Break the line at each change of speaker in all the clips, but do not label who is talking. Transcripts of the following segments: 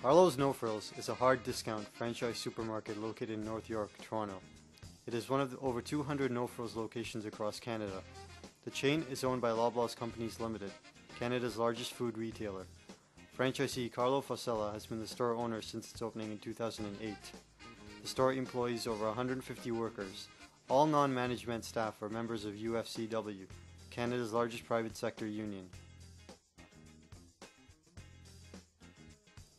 Carlo's No Frills is a hard discount franchise supermarket located in North York, Toronto. It is one of the over 200 No Frills locations across Canada. The chain is owned by Loblaw Companies Limited, Canada's largest food retailer. Franchisee Carlo has been the store owner since its opening in 2008. The store employs over 150 workers. All non-management staff are members of UFCW, Canada's largest private sector union.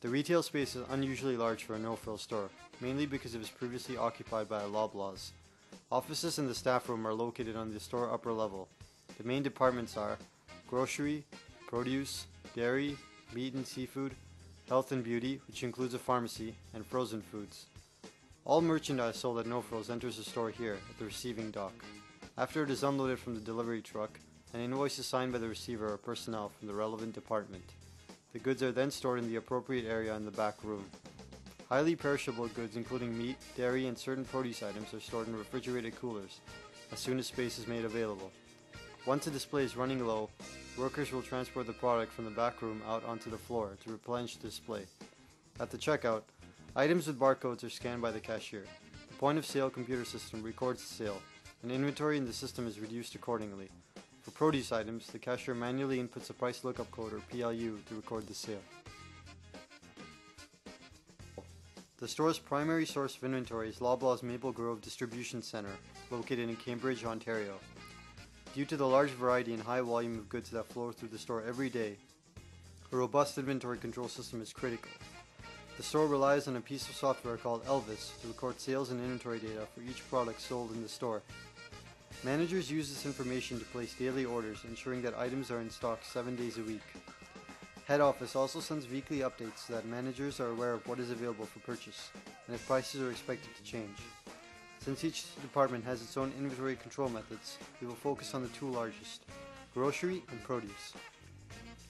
The retail space is unusually large for a no-frills store, mainly because it was previously occupied by a Loblaw's. Offices in the staff room are located on the store upper level. The main departments are grocery, produce, dairy, meat and seafood, health and beauty, which includes a pharmacy, and frozen foods. All merchandise sold at No Frills enters the store here at the receiving dock. After it is unloaded from the delivery truck, an invoice is signed by the receiver or personnel from the relevant department. The goods are then stored in the appropriate area in the back room. Highly perishable goods including meat, dairy, and certain produce items are stored in refrigerated coolers as soon as space is made available. Once a display is running low, workers will transport the product from the back room out onto the floor to replenish the display. At the checkout, items with barcodes are scanned by the cashier. The point of sale computer system records the sale, and inventory in the system is reduced accordingly. For produce items, the cashier manually inputs a price lookup code or PLU to record the sale. The store's primary source of inventory is Loblaw's Maple Grove Distribution Centre, located in Cambridge, Ontario. Due to the large variety and high volume of goods that flow through the store every day, a robust inventory control system is critical. The store relies on a piece of software called Elvis to record sales and inventory data for each product sold in the store. Managers use this information to place daily orders, ensuring that items are in stock 7 days a week. Head office also sends weekly updates so that managers are aware of what is available for purchase and if prices are expected to change. Since each department has its own inventory control methods, we will focus on the two largest, grocery and produce.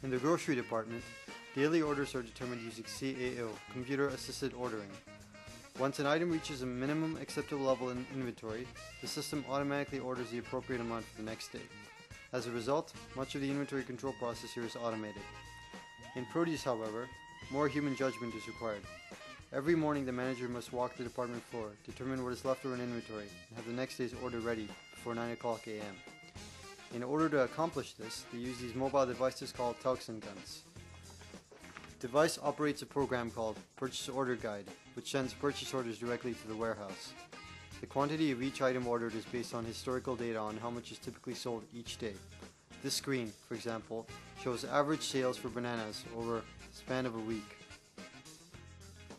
In the grocery department, daily orders are determined using CAO, Computer Assisted Ordering. Once an item reaches a minimum acceptable level in inventory, the system automatically orders the appropriate amount for the next day. As a result, much of the inventory control process here is automated. In produce, however, more human judgment is required. Every morning the manager must walk the department floor, determine what is left over in inventory, and have the next day's order ready before 9 o'clock a.m. In order to accomplish this, they use these mobile devices called Tauxin guns. The device operates a program called Purchase Order Guide, which sends purchase orders directly to the warehouse. The quantity of each item ordered is based on historical data on how much is typically sold each day. This screen, for example, shows average sales for bananas over a span of a week.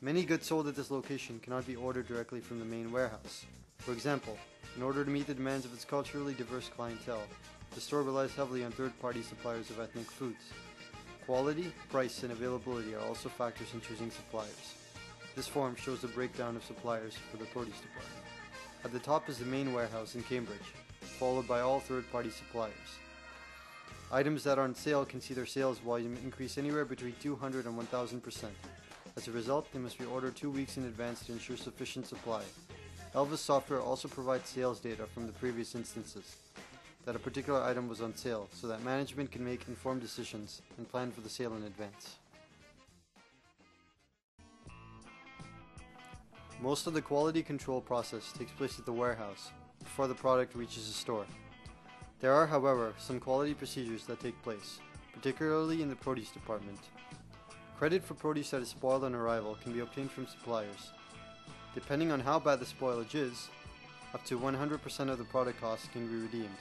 Many goods sold at this location cannot be ordered directly from the main warehouse. For example, in order to meet the demands of its culturally diverse clientele, the store relies heavily on third-party suppliers of ethnic foods. Quality, price, and availability are also factors in choosing suppliers. This form shows the breakdown of suppliers for the produce department. At the top is the main warehouse in Cambridge, followed by all third-party suppliers. Items that are on sale can see their sales volume increase anywhere between 200 and 1000%. As a result, they must be ordered 2 weeks in advance to ensure sufficient supply. Elvis software also provides sales data from the previous instances that a particular item was on sale so that management can make informed decisions and plan for the sale in advance. Most of the quality control process takes place at the warehouse before the product reaches the store. There are, however, some quality procedures that take place, particularly in the produce department. Credit for produce that is spoiled on arrival can be obtained from suppliers. Depending on how bad the spoilage is, up to 100% of the product cost can be redeemed.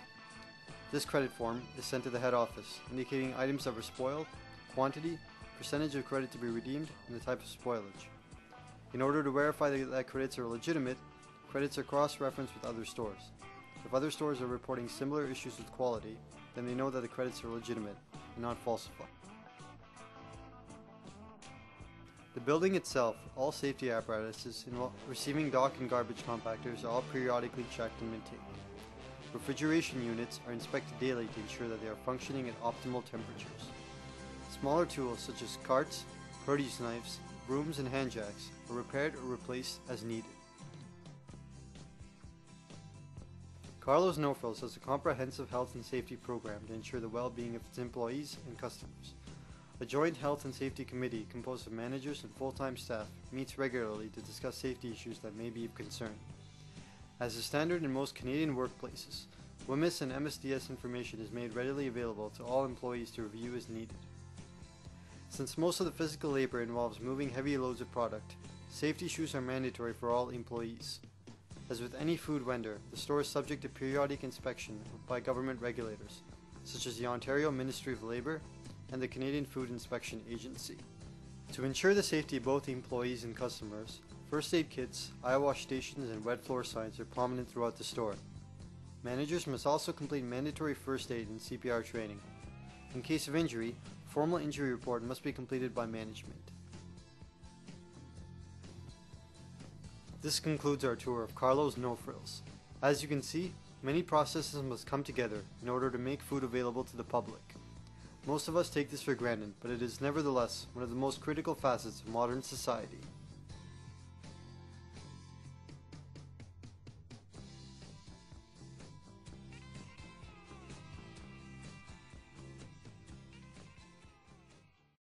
This credit form is sent to the head office, indicating items that were spoiled, quantity, percentage of credit to be redeemed, and the type of spoilage. In order to verify that credits are legitimate, credits are cross-referenced with other stores. If other stores are reporting similar issues with quality, then they know that the credits are legitimate and not falsified. The building itself, all safety apparatuses, receiving dock and garbage compactors are all periodically checked and maintained. Refrigeration units are inspected daily to ensure that they are functioning at optimal temperatures. Smaller tools such as carts, produce knives, brooms, and hand jacks are repaired or replaced as needed. Carlo's No Frills has a comprehensive health and safety program to ensure the well-being of its employees and customers. A joint health and safety committee composed of managers and full-time staff meets regularly to discuss safety issues that may be of concern. As is standard in most Canadian workplaces, WMIS and MSDS information is made readily available to all employees to review as needed. Since most of the physical labor involves moving heavy loads of product, safety shoes are mandatory for all employees. As with any food vendor, the store is subject to periodic inspection by government regulators, such as the Ontario Ministry of Labour and the Canadian Food Inspection Agency. To ensure the safety of both employees and customers, first aid kits, eye wash stations, and wet floor signs are prominent throughout the store. Managers must also complete mandatory first aid and CPR training. In case of injury, a formal injury report must be completed by management. This concludes our tour of Carlo's No Frills. As you can see, many processes must come together in order to make food available to the public. Most of us take this for granted, but it is nevertheless one of the most critical facets of modern society.